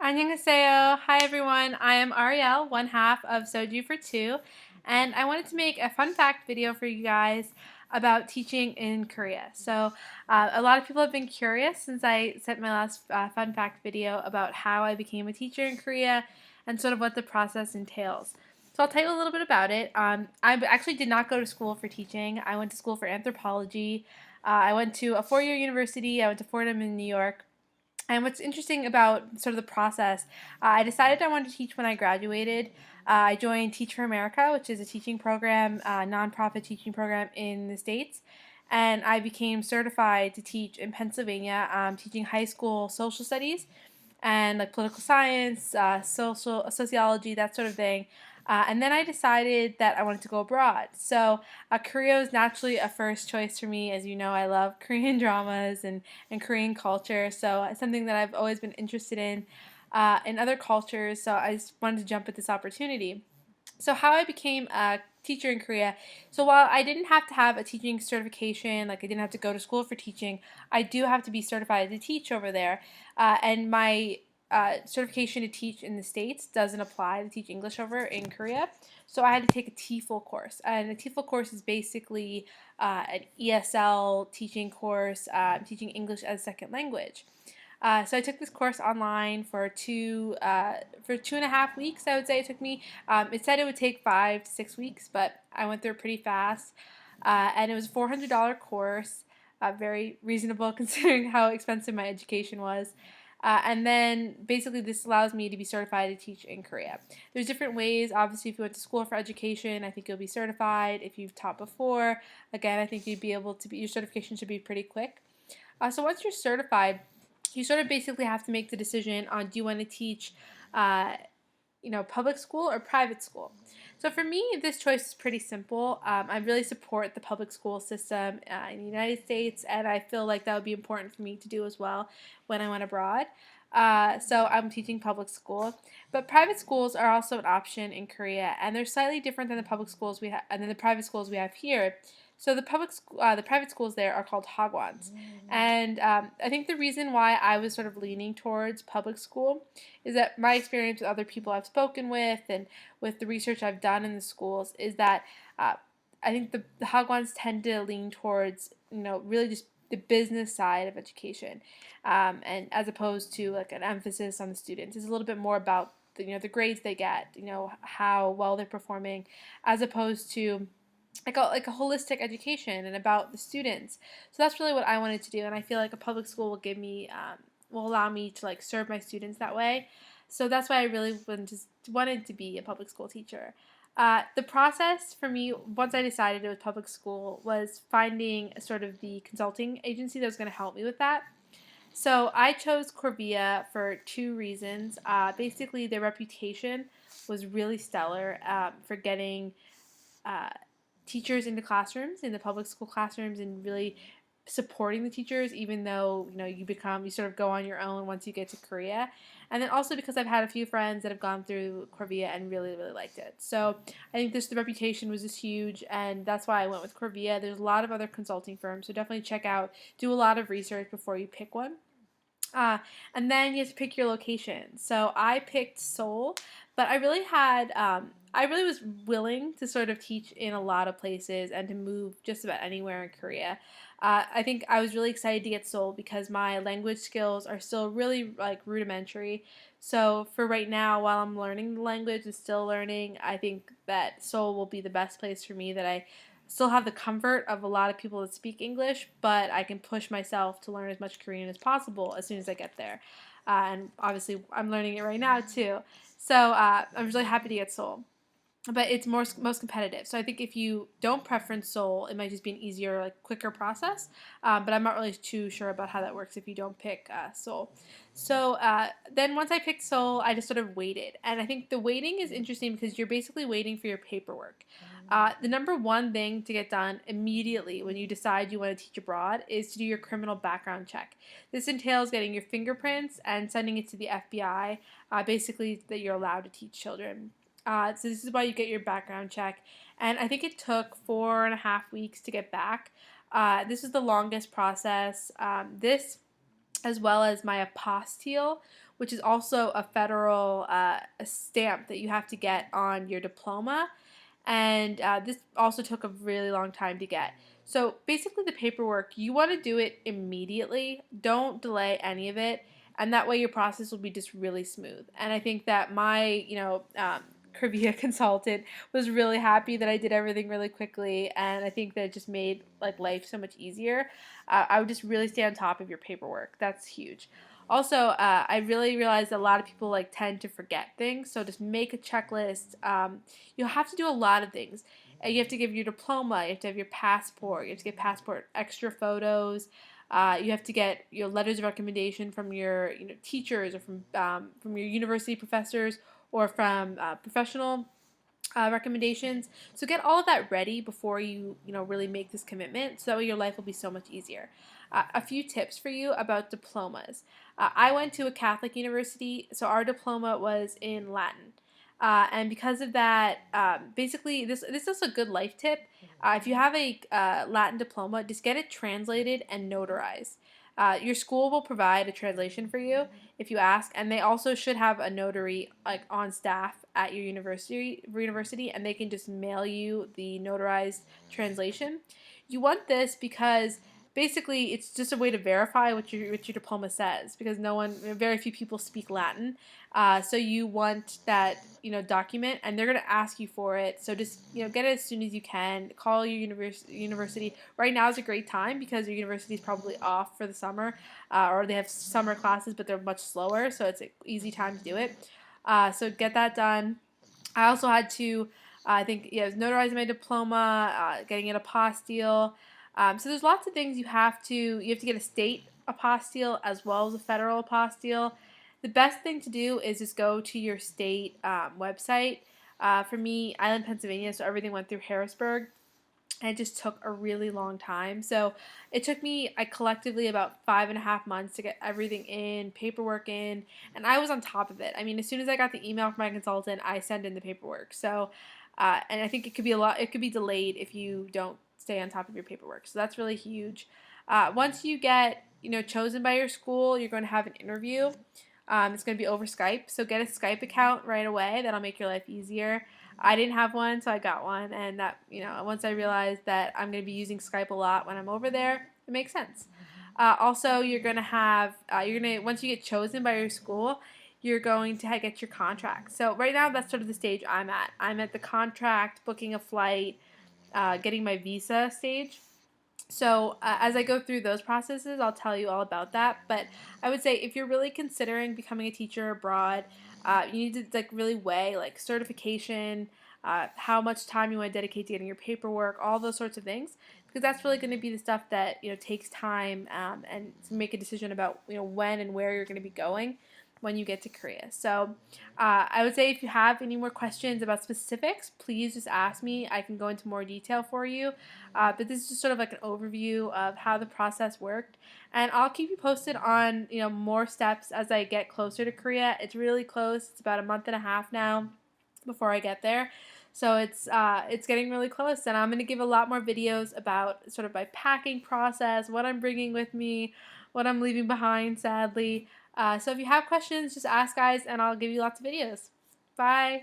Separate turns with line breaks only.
Annyeonghaseyo. Hi everyone. I am Ariel, one half of Soju for Two, and I wanted to make a fun fact video for you guys about teaching in Korea. A lot of people have been curious since I sent my last fun fact video about how I became a teacher in Korea and sort of what the process entails. So I'll tell you a little bit about it. I actually did not go to school for teaching. I went to school for anthropology. I went to a four-year university. I went to Fordham in New York. And what's interesting about sort of the process, I decided I wanted to teach when I graduated. I joined Teach for America, which is a teaching program, nonprofit teaching program in the States. And I became certified to teach in Pennsylvania, teaching high school social studies and like political science, sociology, that sort of thing. And then I decided that I wanted to go abroad. Korea was naturally a first choice for me. As you know, I love Korean dramas and Korean culture. So it's something that I've always been interested in other cultures. So I just wanted to jump at this opportunity. So how I became a teacher in Korea. So while I didn't have to have a teaching certification, like I didn't have to go to school for teaching, I do have to be certified to teach over there. And my certification to teach in the States doesn't apply to teach English over in Korea. So I had to take a TEFL course. And a TEFL course is basically an ESL teaching course, teaching English as a second language. So I took this course online for 2.5 weeks. I would say it took me. It said it would take 5 to 6 weeks, but I went through it pretty fast. And it was a $400 course, very reasonable considering how expensive my education was. And then basically this allows me to be certified to teach in Korea. There's different ways. Obviously, if you went to school for education, I think you'll be certified. If you've taught before, again, I think you'd be able to be. Your certification should be pretty quick. So once you're certified, you sort of basically have to make the decision on do you want to teach public school or private school. So for me, this choice is pretty simple. I really support the public school system in the United States, and I feel like that would be important for me to do as well when I went abroad. So I'm teaching public school, but private schools are also an option in Korea, and they're slightly different than the public schools we have and then the private schools we have here. So the private schools there are called hagwons, and I think the reason why I was sort of leaning towards public school is that my experience with other people I've spoken with and with the research I've done in the schools is that I think the hagwons tend to lean towards really just the business side of education, and as opposed to like an emphasis on the students. It's a little bit more about the grades they get, how well they're performing, as opposed to like a holistic education and about the students. So that's really what I wanted to do, and I feel like a public school will allow me to like serve my students that way. So that's why I really wanted to be a public school teacher. The process for me, once I decided it was public school, was finding sort of the consulting agency that was going to help me with that. So I chose Corvia for two reasons. Basically, their reputation was really stellar for getting uh, teachers into classrooms, in the public school classrooms, and really supporting the teachers, even though you sort of go on your own once you get to Korea. And then also because I've had a few friends that have gone through Corvia and really really liked it. So I think the reputation was just huge, and that's why I went with Corvia. There's a lot of other consulting firms, so definitely do a lot of research before you pick one. And then you have to pick your location. So I picked Seoul, but I really was willing to sort of teach in a lot of places and to move just about anywhere in Korea. I think I was really excited to get Seoul because my language skills are still really like rudimentary. So for right now, while I'm learning the language and still learning, I think that Seoul will be the best place for me, that I still have the comfort of a lot of people that speak English, but I can push myself to learn as much Korean as possible as soon as I get there. And obviously, I'm learning it right now too. So I'm really happy to get Seoul, but it's most competitive. So I think if you don't preference Seoul, it might just be an easier, like quicker process. But I'm not really too sure about how that works if you don't pick Seoul. So then once I picked Seoul, I just sort of waited, and I think the waiting is interesting because you're basically waiting for your paperwork. The number one thing to get done immediately when you decide you want to teach abroad is to do your criminal background check. This entails getting your fingerprints and sending it to the FBI, basically that you're allowed to teach children. So this is why you get your background check. And I think it took 4.5 weeks to get back. This is the longest process. This as well as my apostille, which is also a federal a stamp that you have to get on your diploma. And this also took a really long time to get. So basically, the paperwork, you want to do it immediately. Don't delay any of it, and that way your process will be just really smooth. And I think that my, Carvia consultant was really happy that I did everything really quickly, and I think that it just made like life so much easier. I would just really stay on top of your paperwork. That's huge. Also, I really realized that a lot of people like tend to forget things, so just make a checklist. You'll have to do a lot of things. You have to give your diploma. You have to have your passport. You have to get passport extra photos. You have to get your letters of recommendation from your teachers or from your university professors or from professional recommendations. So get all of that ready before you really make this commitment, so that way your life will be so much easier. A few tips for you about diplomas. I went to a Catholic university, so our diploma was in Latin. And because of that, basically, this is a good life tip. If you have a Latin diploma, just get it translated and notarized. Your school will provide a translation for you if you ask, and they also should have a notary like on staff at your university, and they can just mail you the notarized translation. You want this because basically it's just a way to verify what your diploma says, because very few people speak Latin. So you want that document, and they're going to ask you for it. So just get it as soon as you can. Call your university. Right now is a great time because your university is probably off for the summer, or they have summer classes, but they're much slower. So it's an easy time to do it. So get that done. I also had to, I think, notarizing my diploma, getting an apostille. So there's lots of things you have to get a state apostille as well as a federal apostille. The best thing to do is just go to your state website. For me, I live in Pennsylvania, so everything went through Harrisburg, and it just took a really long time. So it took me collectively about 5.5 months to get everything in, paperwork in, and I was on top of it. I mean, as soon as I got the email from my consultant, I sent in the paperwork. So, and I think it could be it could be delayed if you don't stay on top of your paperwork. So that's really huge. Once you get chosen by your school, you're going to have an interview. It's going to be over Skype, so get a Skype account right away. That'll make your life easier. I didn't have one, so I got one, and that once I realized that I'm going to be using Skype a lot when I'm over there, it makes sense. Also, once you get chosen by your school, you're going to get your contract. So right now, that's sort of the stage I'm at. I'm at the contract, booking a flight, getting my visa stage. So as I go through those processes, I'll tell you all about that. But I would say if you're really considering becoming a teacher abroad, you need to really weigh certification, how much time you want to dedicate to getting your paperwork, all those sorts of things, because that's really going to be the stuff that takes time, and to make a decision about when and where you're going to be going when you get to Korea. So I would say if you have any more questions about specifics, please just ask me. I can go into more detail for you. But this is just sort of like an overview of how the process worked. And I'll keep you posted on more steps as I get closer to Korea. It's really close. It's about a month and a half now before I get there. So it's getting really close, and I'm going to give a lot more videos about sort of my packing process, what I'm bringing with me, what I'm leaving behind, sadly. So if you have questions, just ask, guys, and I'll give you lots of videos. Bye!